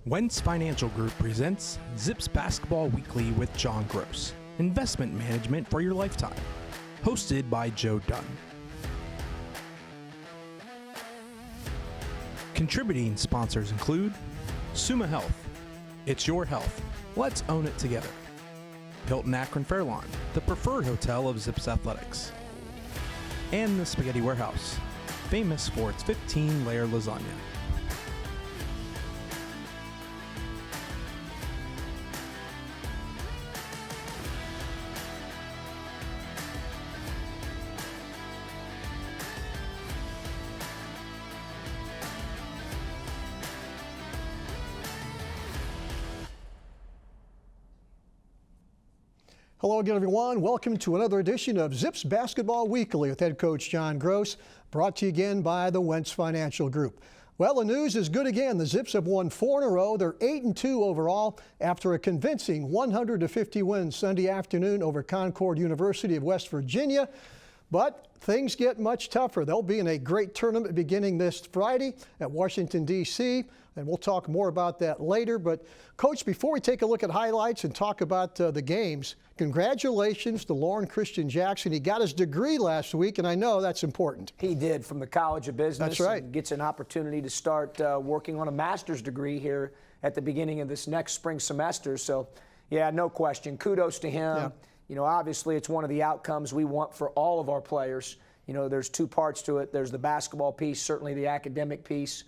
Wentz Financial Group presents Zips Basketball Weekly with John Groce, investment management for your lifetime. Hosted by Joe Dunn. Contributing sponsors include Summa Health. It's your health. Let's own it together. Hilton Akron Fairlawn, the preferred hotel of Zips Athletics. And the Spaghetti Warehouse, famous for its 15-layer lasagna. Hello again, everyone. Welcome to another edition of Zips Basketball Weekly with head coach John Groce, brought to you again by the Wentz Financial Group. Well, the news is good again. The Zips have won 4 in a row. They're 8-2 overall after a convincing 100-50 win Sunday afternoon over Concord University of West Virginia. But things get much tougher. They'll be in a great tournament beginning this Friday at Washington, D.C., and we'll talk more about that later. But, Coach, before we take a look at highlights and talk about the games, congratulations to Lauren Christian Jackson. He got his degree last week, and I know that's important. He did, from the College of Business. That's right. And gets an opportunity to start working on a master's degree here at the beginning of this next spring semester. So, yeah, no question. Kudos to him. Yeah. You know, obviously it's one of the outcomes we want for all of our players. You know, there's two parts to it. There's the basketball piece. Certainly the academic piece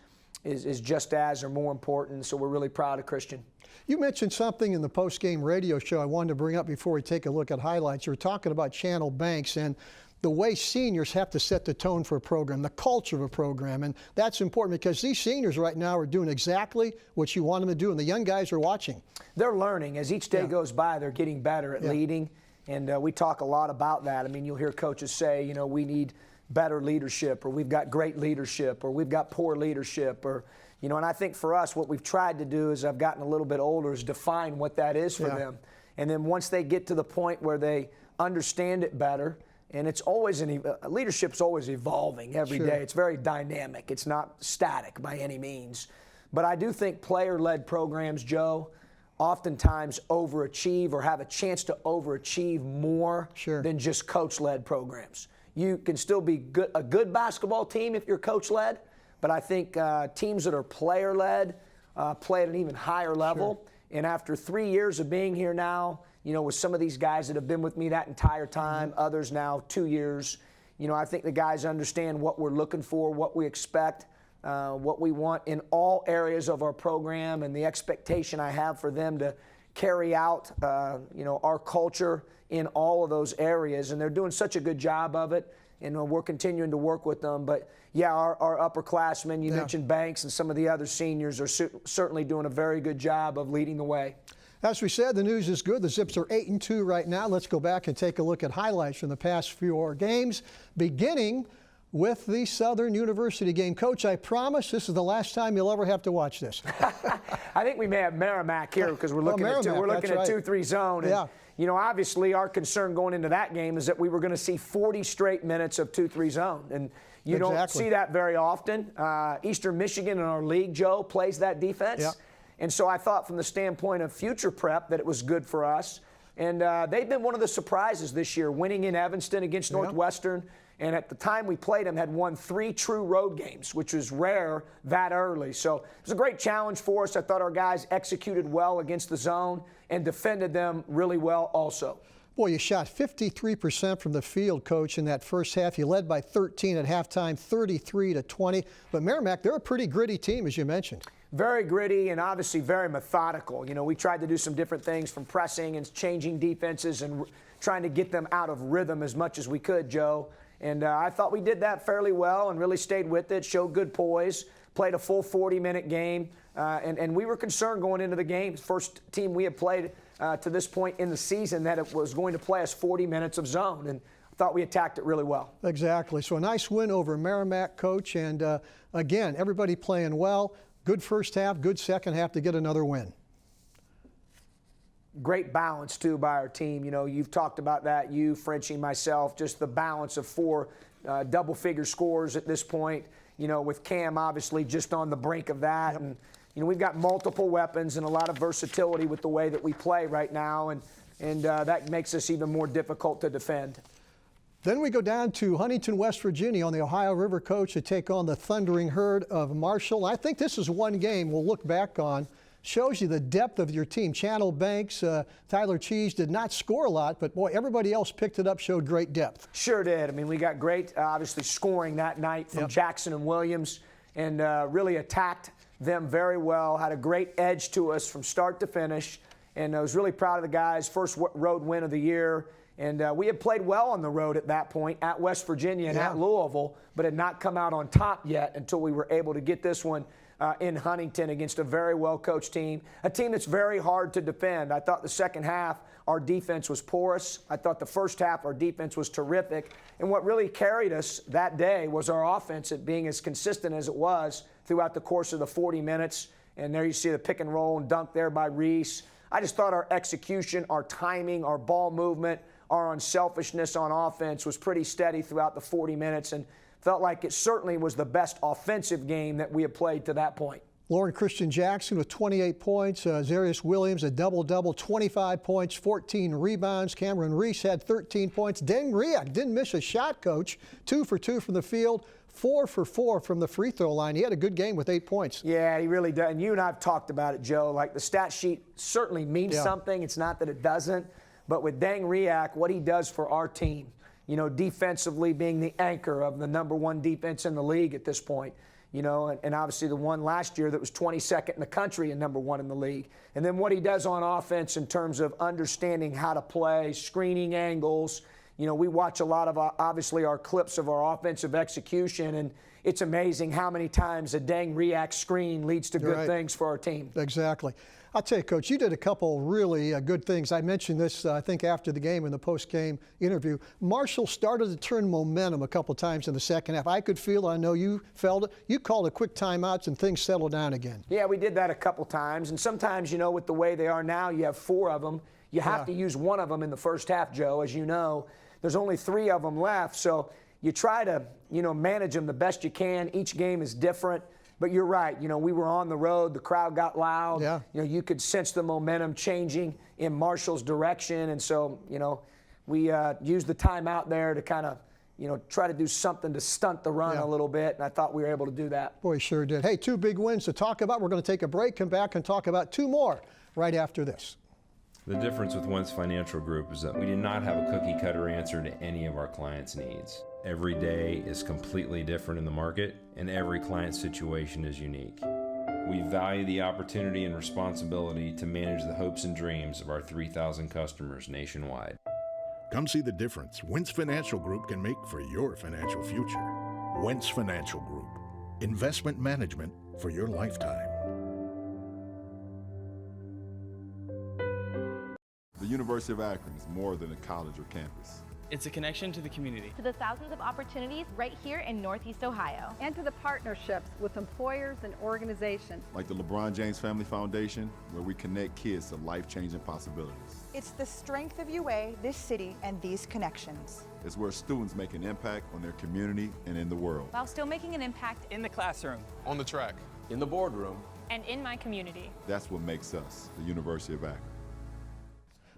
is just as or more important. So we're really proud of Christian. You mentioned something in the post-game radio show I wanted to bring up before we take a look at highlights. You were talking about Channel Banks and the way seniors have to set the tone for a program, the culture of a program. And that's important because these seniors right now are doing exactly what you want them to do, and the young guys are watching. They're learning. As each day goes by, they're getting better at leading. And we talk a lot about that. I mean, you'll hear coaches say, you know, we need better leadership, or we've got great leadership, or we've got poor leadership, or, you know, and I think for us, what we've tried to do as I've gotten a little bit older is define what that is for them. And then once they get to the point where they understand it better, and it's always leadership's always evolving every day. It's very dynamic. It's not static by any means. But I do think player-led programs, Joe, oftentimes overachieve or have a chance to overachieve more than just coach-led programs. You can still be a good basketball team if you're coach-led, but I think teams that are player-led play at an even higher level. And after 3 years of being here now, you know, with some of these guys that have been with me that entire time, others now 2 years, you know, I think the guys understand what we're looking for, what we expect, what we want in all areas of our program, and the expectation I have for them to carry out, you know, our culture in all of those areas. And they're doing such a good job of it, and we're continuing to work with them. But, yeah, our upperclassmen, you mentioned Banks, and some of the other seniors are certainly doing a very good job of leading the way. As we said, the news is good. The Zips are 8-2 right now. Let's go back and take a look at highlights from the past few games, beginning with the Southern University game. Coach, I promise this is the last time you'll ever have to watch this. I think we may have Merrimack here because we're looking at 2-3 zone. And, you know, obviously our concern going into that game is that we were going to see 40 straight minutes of 2-3 zone. And you don't see that very often. Eastern Michigan in our league, Joe, plays that defense. And so I thought from the standpoint of future prep that it was good for us. And they've been one of the surprises this year, winning in Evanston against Northwestern. And at the time we played them, had won 3 true road games, which was rare that early. So it was a great challenge for us. I thought our guys executed well against the zone and defended them really well also. Boy, you shot 53% from the field, Coach, in that first half. You led by 13 at halftime, 33-20. But Merrimack, they're a pretty gritty team, as you mentioned. Very gritty and obviously very methodical. You know, we tried to do some different things from pressing and changing defenses and trying to get them out of rhythm as much as we could, Joe. And I thought we did that fairly well and really stayed with it, showed good poise, played a full 40-minute game. And we were concerned going into the game. First team we had played to this point in the season that it was going to play us 40 minutes of zone. And I thought we attacked it really well. Exactly. So a nice win over Merrimack, Coach. And, again, everybody playing well. Good first half, good second half to get another win. Great balance, too, by our team. You know, you've talked about that, you, Frenchie, myself, just the balance of 4 double-figure scores at this point. You know, with Cam obviously just on the brink of that. And, we've got multiple weapons and a lot of versatility with the way that we play right now, and that makes us even more difficult to defend. Then we go down to Huntington, West Virginia on the Ohio River, Coach, to take on the Thundering Herd of Marshall. I think this is one game we'll look back on. Shows you the depth of your team. Channel Banks, Tyler Cheese did not score a lot, but boy, everybody else picked it up, showed great depth. Sure did. I mean, we got great, obviously, scoring that night from Jackson and Williams, and really attacked them very well, had a great edge to us from start to finish, and I was really proud of the guys. First road win of the year. And we had played well on the road at that point at West Virginia and at Louisville, but had not come out on top yet until we were able to get this one in Huntington against a very well-coached team, a team that's very hard to defend. I thought the second half our defense was porous. I thought the first half our defense was terrific. And what really carried us that day was our offense at being as consistent as it was throughout the course of the 40 minutes. And there you see the pick and roll and dunk there by Reese. I just thought our execution, our timing, our ball movement, our unselfishness on offense was pretty steady throughout the 40 minutes, and felt like it certainly was the best offensive game that we had played to that point. Lauren Christian Jackson with 28 points. Zarius Williams a double-double, 25 points, 14 rebounds. Cameron Reese had 13 points. Deng Riak didn't miss a shot, Coach. 2 for 2 from the field, 4 for 4 from the free throw line. He had a good game with 8 points. Yeah, he really does. And you and I have talked about it, Joe. Like, the stat sheet certainly means something. It's not that it doesn't. But with Deng Riak, what he does for our team, defensively being the anchor of the #1 defense in the league at this point, and obviously the one last year that was 22nd in the country and #1 in the league. And then what he does on offense in terms of understanding how to play, screening angles. We watch a lot of, obviously, our clips of our offensive execution, and it's amazing how many times a Deng Riak screen leads to good things for our team. Exactly. I'll tell you, Coach, you did a couple really good things. I mentioned this, I think, after the game in the post-game interview. Marshall started to turn momentum a couple times in the second half. I could feel it. I know you felt it. You called a quick timeouts and things settled down again. Yeah, we did that a couple times. And sometimes, with the way they are now, you have 4 of them. You have to use 1 of them in the first half, Joe, as you know. There's only 3 of them left. So you try to, manage them the best you can. Each game is different. But you're right. We were on the road. The crowd got loud. Yeah. You could sense the momentum changing in Marshall's direction. And so, we used the timeout there to kind of, try to do something to stunt the run a little bit. And I thought we were able to do that. Boy, sure did. Hey, 2 big wins to talk about. We're going to take a break, come back and talk about 2 more right after this. The difference with Wentz Financial Group is that we do not have a cookie-cutter answer to any of our clients' needs. Every day is completely different in the market, and every client situation is unique. We value the opportunity and responsibility to manage the hopes and dreams of our 3,000 customers nationwide. Come see the difference Wentz Financial Group can make for your financial future. Wentz Financial Group. Investment management for your lifetime. The University of Akron is more than a college or campus. It's a connection to the community. To the thousands of opportunities right here in Northeast Ohio. And to the partnerships with employers and organizations. Like the LeBron James Family Foundation, where we connect kids to life-changing possibilities. It's the strength of UA, this city, and these connections. It's where students make an impact on their community and in the world. While still making an impact in the classroom, on the track, in the boardroom, and in my community. That's what makes us the University of Akron.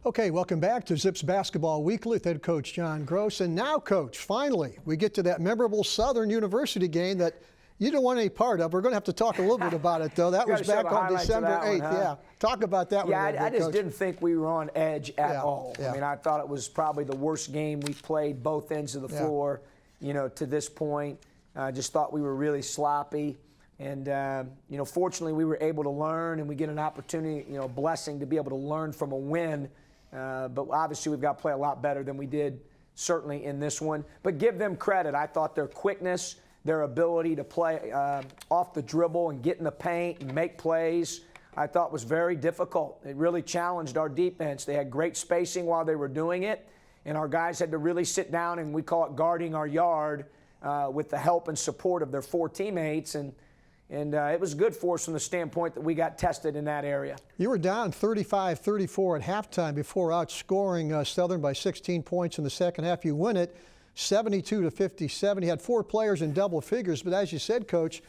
Okay, welcome back to Zips Basketball Weekly with head coach John Groce. And now, Coach, finally, we get to that memorable Southern University game that you don't want any part of. We're going to have to talk a little bit about it, though. That was back on December 8th. Huh? Talk about that one. Yeah, I just Coach. Didn't think we were on edge at all. I mean, I thought it was probably the worst game we've played both ends of the floor, to this point. I just thought we were really sloppy. And, fortunately, we were able to learn, and we get an opportunity, a blessing to be able to learn from a win. But obviously we've got to play a lot better than we did certainly in this one. But give them credit. I thought their quickness, their ability to play off the dribble and get in the paint and make plays, I thought was very difficult. It really challenged our defense. They had great spacing while they were doing it, and our guys had to really sit down, and we call it guarding our yard with the help and support of their 4 teammates. And it was good for us from the standpoint that we got tested in that area. You were down 35-34 at halftime before outscoring Southern by 16 points in the second half. You win it 72-57. You had 4 players in double figures, but as you said, Coach,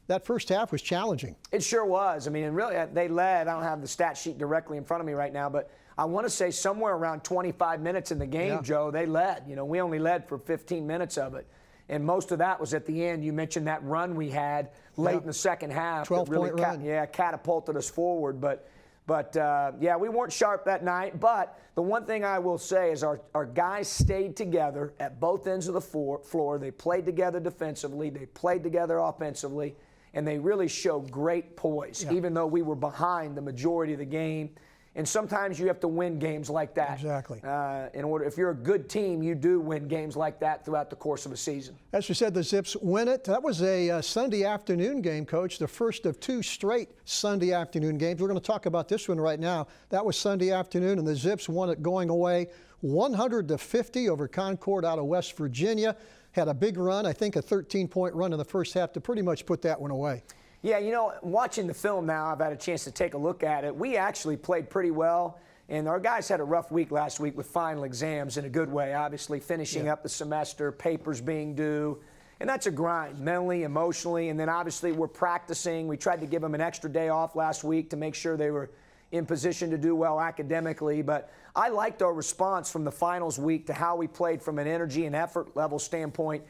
that first half was challenging. It sure was. I mean, and really, they led. I don't have the stat sheet directly in front of me right now, but I want to say somewhere around 25 minutes in the game, Joe, they led. You know, we only led for 15 minutes of it. And most of that was at the end. You mentioned that run we had late in the second half. 12-point run. Catapulted us forward. But we weren't sharp that night. But the one thing I will say is our guys stayed together at both ends of the floor. They played together defensively. They played together offensively. And they really showed great poise, even though we were behind the majority of the game. And sometimes you have to win games like that. Exactly. If you're a good team, you do win games like that throughout the course of a season. As you said, the Zips win it. That was a Sunday afternoon game, Coach, the first of 2 straight Sunday afternoon games. We're going to talk about this one right now. That was Sunday afternoon, and the Zips won it going away 100-50 over Concord out of West Virginia. Had a big run, I think a 13-point run in the first half to pretty much put that one away. Yeah, you know, watching the film now, I've had a chance to take a look at it. We actually played pretty well, and our guys had a rough week last week with final exams in a good way, obviously finishing up the semester, papers being due, and that's a grind, mentally, emotionally, and then obviously we're practicing. We tried to give them an extra day off last week to make sure they were in position to do well academically, but I liked our response from the finals week to how we played from an energy and effort level standpoint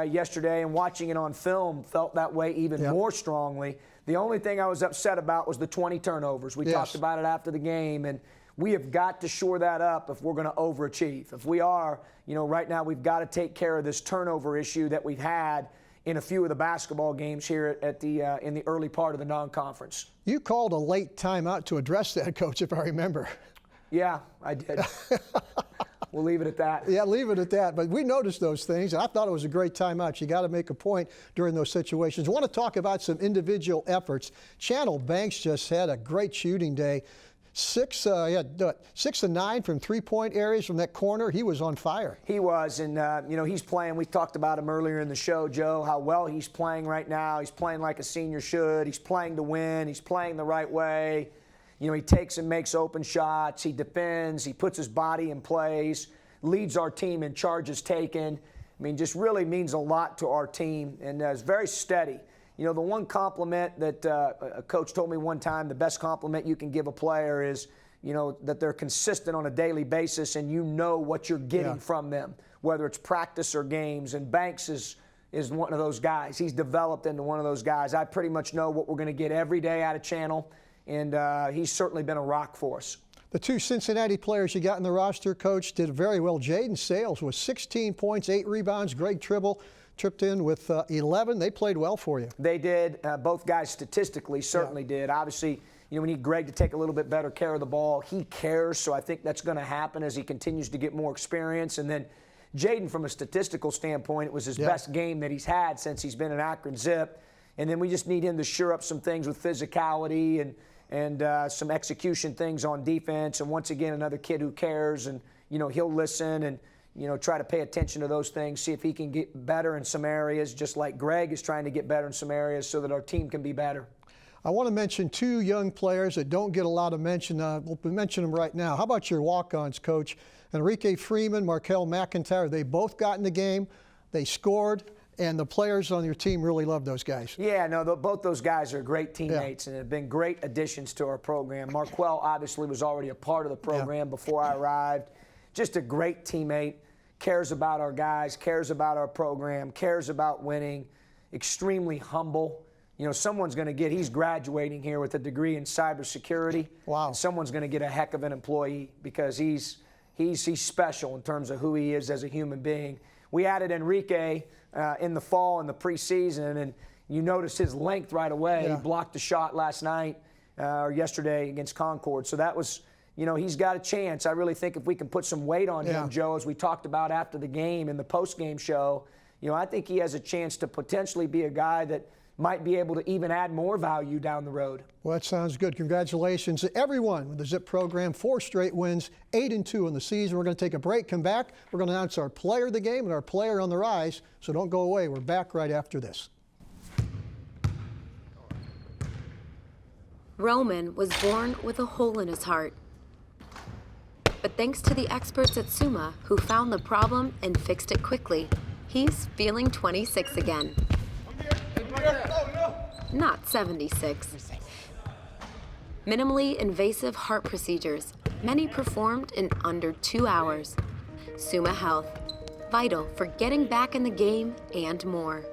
yesterday, and watching it on film felt that way even more strongly. The only thing I was upset about was the 20 turnovers. We talked about it after the game, and we have got to shore that up if we're going to overachieve. If we are, you know, right now we've got to take care of this turnover issue that we've had in a few of the basketball games here at in the early part of the non-conference. You called a late timeout to address that, Coach, if I remember. Yeah, I did. We'll leave it at that. Yeah, leave it at that. But we noticed those things, and I thought it was a great timeout. You got to make a point during those situations. I want to talk about some individual efforts. Channel Banks just had a great shooting day. 6 of 9 from three-point areas from that corner. He was on fire. He was, and you know, he's playing. We talked about him earlier in the show, Joe, how well he's playing right now. He's playing like a senior should. He's playing to win. He's playing the right way. You know, he takes and makes open shots. He defends. He puts his body in plays, leads our team in charges taken. I mean, just really means a lot to our team, and is very steady. You know, the one compliment that a coach told me one time, the best compliment you can give a player is, you know, that they're consistent on a daily basis and you know what you're getting from them, whether it's practice or games. And Banks is one of those guys. He's developed into one of those guys. I pretty much know what we're going to get every day out of Channel, and he's certainly been a rock for us. The 2 Cincinnati players you got in the roster, Coach, did very well. Jaden Sales with 16 points, 8 rebounds. Greg Tribble tripped in with 11. They played well for you. They did. Both guys statistically certainly did. Obviously, you know, we need Greg to take a little bit better care of the ball. He cares, so I think that's going to happen as he continues to get more experience. And then Jaden, from a statistical standpoint, it was his best game that he's had since he's been in Akron Zip. And then we just need him to shore up some things with physicality and some execution things on defense. And once again, another kid who cares, and, you know, he'll listen and, you know, try to pay attention to those things, see if he can get better in some areas, just like Greg is trying to get better in some areas so that our team can be better. I want to mention 2 young players that don't get a lot of mention. We'll mention them right now. How about your walk-ons, Coach? Enrique Freeman, Markel McIntyre, they both got in the game. They scored, and the players on your team really love those guys. Yeah, no, both those guys are great teammates and have been great additions to our program. Marquel obviously was already a part of the program before I arrived. Just a great teammate, cares about our guys, cares about our program, cares about winning, extremely humble. You know, someone's going to get, he's graduating here with a degree in cybersecurity. Wow. And someone's going to get a heck of an employee because he's special in terms of who he is as a human being. We added Enrique in the fall in the preseason, and you noticed his length right away. He blocked a shot last night or yesterday against Concord. So that was, you know, he's got a chance. I really think if we can put some weight on him, Joe, as we talked about after the game in the post-game show, you know, I think he has a chance to potentially be a guy that might be able to even add more value down the road. Well, that sounds good. Congratulations to everyone with the Zip program. 4 straight wins, 8-2 in the season. We're going to take a break, come back. We're going to announce our player of the game and our player on the rise. So don't go away. We're back right after this. Roman was born with a hole in his heart. But thanks to the experts at Summa, who found the problem and fixed it quickly, he's feeling 26 again. not 76. Minimally invasive heart procedures, many performed in under 2 hours. Summa Health, vital for getting back in the game and more.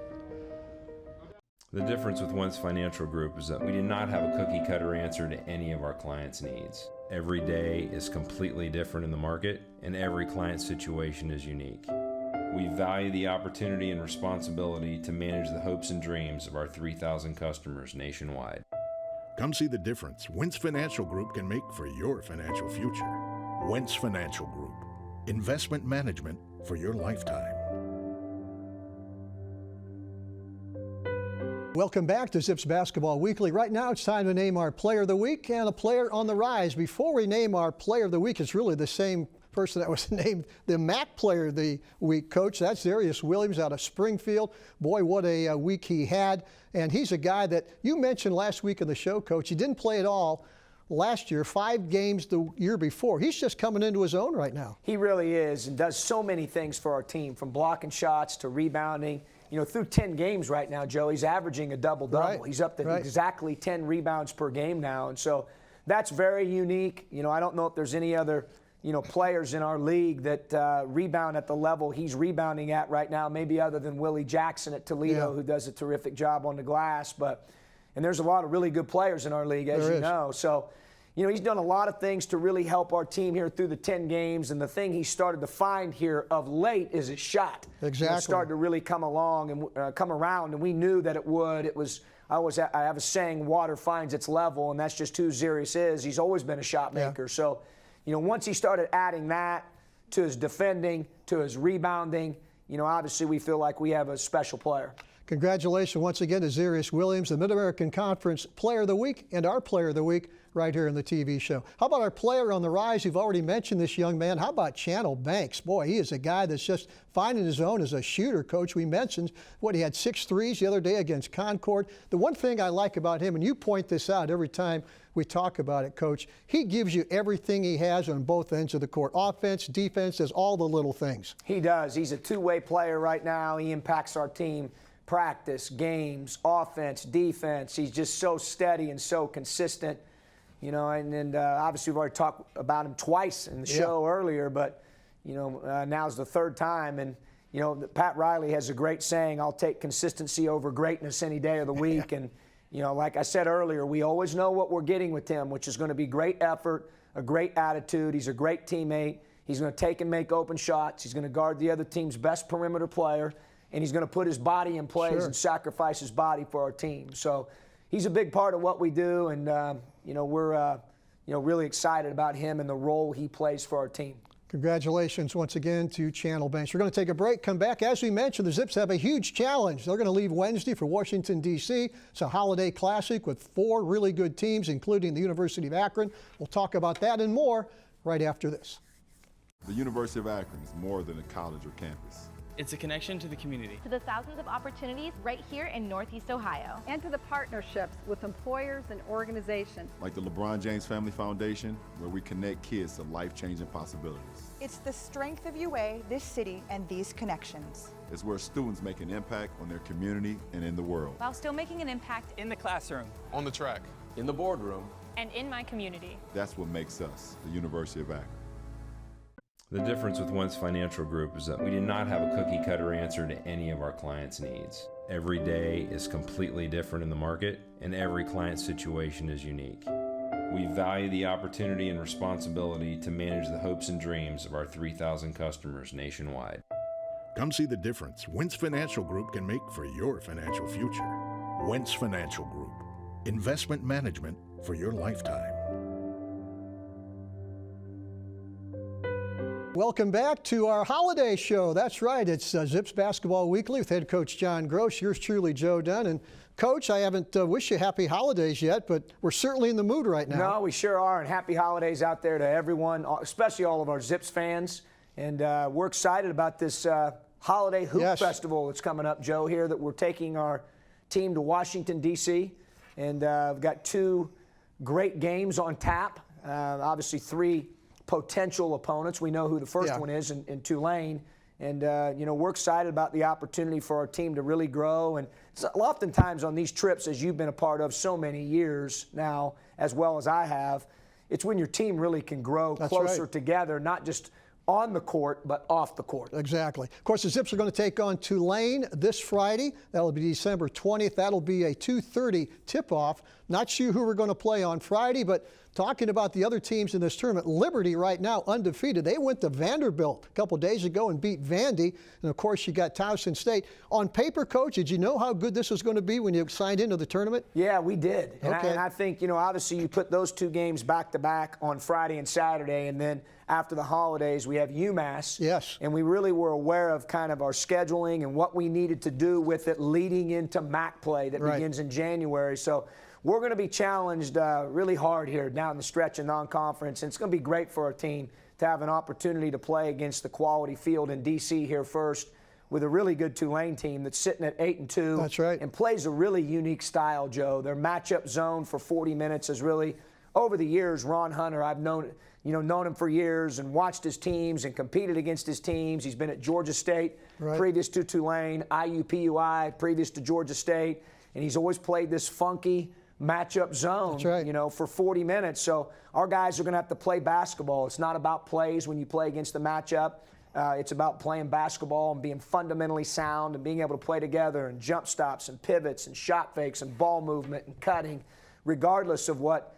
The difference with Wentz Financial Group is that we do not have a cookie cutter answer to any of our clients' needs. Every day is completely different in the market, and every client situation is unique. We value the opportunity and responsibility to manage the hopes and dreams of our 3,000 customers nationwide. Come see the difference Wentz Financial Group can make for your financial future. Wentz Financial Group. Investment management for your lifetime. Welcome back to Zips Basketball Weekly. Right now it's time to name our Player of the Week and a player on the rise. Before we name our Player of the Week, it's really the same person that was named the MAC Player of the Week, Coach. That's Darius Williams out of Springfield. Boy, what a week he had. And he's a guy that you mentioned last week in the show, Coach. He didn't play at all last year, 5 games the year before. He's just coming into his own right now. He really is, and does so many things for our team, from blocking shots to rebounding. You know, through 10 games right now, Joe, he's averaging a double-double. Right. He's up to exactly 10 rebounds per game now, and so that's very unique. You know, I don't know if there's any other, players in our league that rebound at the level he's rebounding at right now, maybe other than Willie Jackson at Toledo, who does a terrific job on the glass. And there's a lot of really good players in our league, as you know. So, he's done a lot of things to really help our team here through the 10 games. And the thing he started to find here of late is his shot. Exactly. It started to really come along and come around, and we knew that it would. I have a saying, water finds its level, and that's just who Darius is. He's always been a shot maker. Yeah. So, once he started adding that to his defending, to his rebounding, obviously we feel like we have a special player. Congratulations once again to Darius Williams, the Mid-American Conference Player of the Week and our Player of the Week right here in the TV show. How about our player on the rise? You've already mentioned this young man. How about Channel Banks? Boy, he is a guy that's just finding his own as a shooter, Coach. We mentioned he had 6 threes the other day against Concord. The one thing I like about him, and you point this out every time we talk about it, Coach, he gives you everything he has on both ends of the court. Offense, defense, does all the little things. He does. He's a two-way player right now. He impacts our team. Practice, games, offense, defense. He's just so steady and so consistent. And obviously we've already talked about him twice in the show earlier, but, now's the 3rd time. And, Pat Riley has a great saying, I'll take consistency over greatness any day of the week. And, like I said earlier, we always know what we're getting with him, which is going to be great effort, a great attitude. He's a great teammate. He's going to take and make open shots. He's going to guard the other team's best perimeter player. And he's going to put his body in plays and sacrifice his body for our team. So he's a big part of what we do, and we're really excited about him and the role he plays for our team. Congratulations once again to Channel Banks. We're going to take a break, come back. As we mentioned, the Zips have a huge challenge. They're going to leave Wednesday for Washington, D.C. It's a holiday classic with 4 really good teams, including the University of Akron. We'll talk about that and more right after this. The University of Akron is more than a college or campus. It's a connection to the community. To the thousands of opportunities right here in Northeast Ohio. And to the partnerships with employers and organizations. Like the LeBron James Family Foundation, where we connect kids to life-changing possibilities. It's the strength of UA, this city, and these connections. It's where students make an impact on their community and in the world. While still making an impact In the classroom. On the track. In the boardroom. and in my community. That's what makes us the University of Akron. The difference with Wentz Financial Group is that we do not have a cookie cutter answer to any of our clients' needs. Every day is completely different in the market, and every client situation is unique. We value the opportunity and responsibility to manage the hopes and dreams of our 3,000 customers nationwide. Come see the difference Wentz Financial Group can make for your financial future. Wentz Financial Group. Investment management for your lifetime. Welcome back to our holiday show. That's right, it's Zips Basketball Weekly with head coach John Groce. Yours truly, Joe Dunn. And Coach, I haven't wished you happy holidays yet, but we're certainly in the mood right now. No, we sure are, and happy holidays out there to everyone, especially all of our Zips fans. And we're excited about this holiday hoop festival that's coming up, Joe, here, that we're taking our team to Washington, D.C. And we've got 2 great games on tap, obviously 3 potential opponents. We know who the first one is in Tulane, And, we're excited about the opportunity for our team to really grow. And oftentimes on these trips, as you've been a part of so many years now, as well as I have, it's when your team really can grow closer together, not just on the court, but off the court. Exactly. Of course, the Zips are going to take on Tulane this Friday. That'll be December 20th. That'll be a 2:30 tip-off. Not sure who we're going to play on Friday, but talking about the other teams in this tournament, Liberty right now undefeated. They went to Vanderbilt a couple days ago and beat Vandy. And, of course, you got Towson State. On paper, Coach, did you know how good this was going to be when you signed into the tournament? Yeah, we did. Okay. And I think, obviously you put those two games back-to-back on Friday and Saturday, and then after the holidays, we have UMass. Yes. And we really were aware of kind of our scheduling and what we needed to do with it leading into MAC play that begins in January. So we're going to be challenged really hard here down the stretch in non-conference. And it's going to be great for our team to have an opportunity to play against the quality field in D.C. here first with a really good Tulane team that's sitting at 8-2. That's right. And plays a really unique style, Joe. Their matchup zone for 40 minutes is really, over the years, Ron Hunter, I've known him for years and watched his teams and competed against his teams. He's been at Georgia State previous to Tulane, IUPUI previous to Georgia State, and he's always played this funky matchup zone, for 40 minutes. So our guys are going to have to play basketball. It's not about plays when you play against the matchup. It's about playing basketball and being fundamentally sound and being able to play together and jump stops and pivots and shot fakes and ball movement and cutting, regardless of what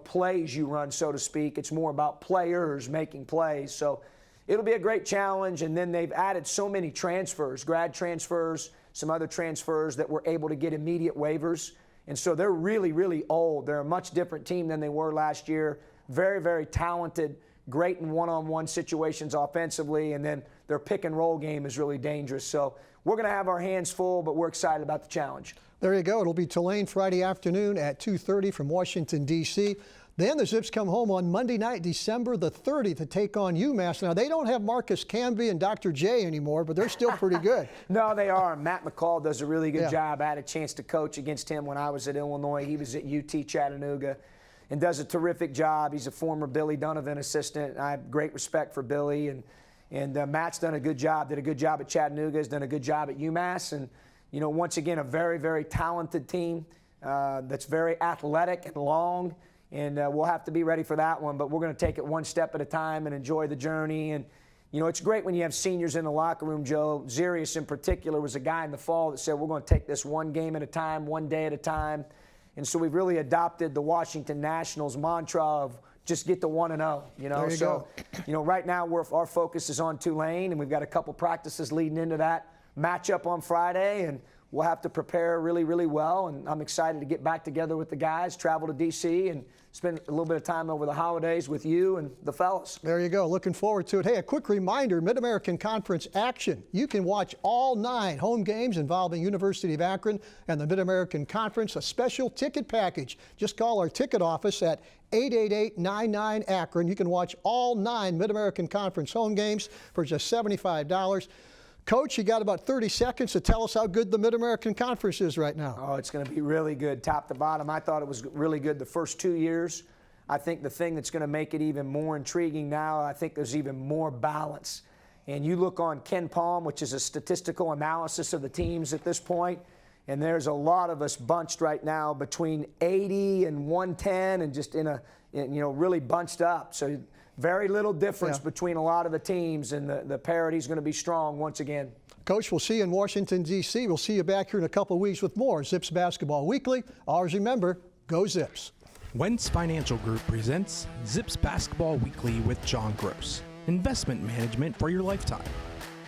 plays you run, so to speak. It's more about players making plays. So it'll be a great challenge. And then they've added so many transfers, grad transfers, some other transfers that were able to get immediate waivers. And so they're really, really old. They're a much different team than they were last year. Very, very talented, great in one-on-one situations offensively. And then their pick-and-roll game is really dangerous. So we're going to have our hands full, but we're excited about the challenge. There you go. It'll be Tulane Friday afternoon at 2:30 from Washington, D.C. Then the Zips come home on Monday night, December the 30th, to take on UMass. Now, they don't have Marcus Camby and Dr. J anymore, but they're still pretty good. No, they are. Matt McCall does a really good job. I had a chance to coach against him when I was at Illinois. He was at UT Chattanooga and does a terrific job. He's a former Billy Donovan assistant. I have great respect for Billy. And Matt's done a good job, did a good job at Chattanooga, has done a good job at UMass. And, once again, a very, very talented team that's very athletic and long. And we'll have to be ready for that one. But we're going to take it one step at a time and enjoy the journey. And, it's great when you have seniors in the locker room, Joe. Zarius in particular was a guy in the fall that said, we're going to take this one game at a time, one day at a time. And so we've really adopted the Washington Nationals mantra of just get to 1-0, There you go. Right now our focus is on Tulane, and we've got a couple practices leading into that matchup on Friday, and we'll have to prepare really, really well. And I'm excited to get back together with the guys, travel to D.C., and spend a little bit of time over the holidays with you and the fellas. There you go. Looking forward to it. Hey, a quick reminder, Mid-American Conference action. You can watch all 9 home games involving University of Akron and the Mid-American Conference, a special ticket package. Just call our ticket office at 888-99-AKRON. You can watch all 9 Mid-American Conference home games for just $75. Coach, you got about 30 seconds to tell us how good the Mid-American Conference is right now. Oh, it's going to be really good, top to bottom. I thought it was really good the first 2 years. I think the thing that's going to make it even more intriguing now, I think there's even more balance. And you look on Ken Palm, which is a statistical analysis of the teams at this point, and there's a lot of us bunched right now between 80 and 110 and just really bunched up. So very little difference between a lot of the teams, and the parity's going to be strong once again. Coach, we'll see you in Washington, D.C. We'll see you back here in a couple of weeks with more Zips Basketball Weekly. Always remember, go Zips. Wentz Financial Group presents Zips Basketball Weekly with John Groce, investment management for your lifetime.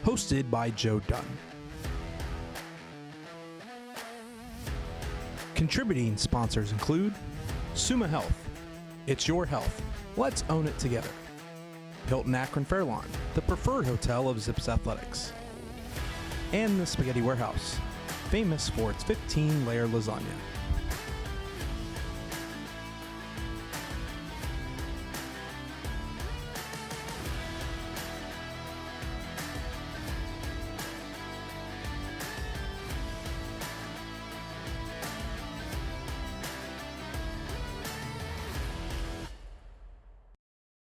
Hosted by Joe Dunn. Contributing sponsors include Summa Health. It's your health. Let's own it together. Hilton Akron Fairlawn, the preferred hotel of Zips Athletics. And the Spaghetti Warehouse, famous for its 15-layer lasagna.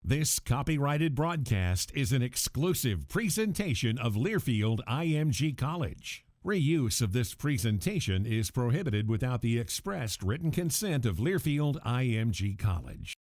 This copyrighted broadcast is an exclusive presentation of Learfield IMG College. Reuse of this presentation is prohibited without the expressed written consent of Learfield IMG College.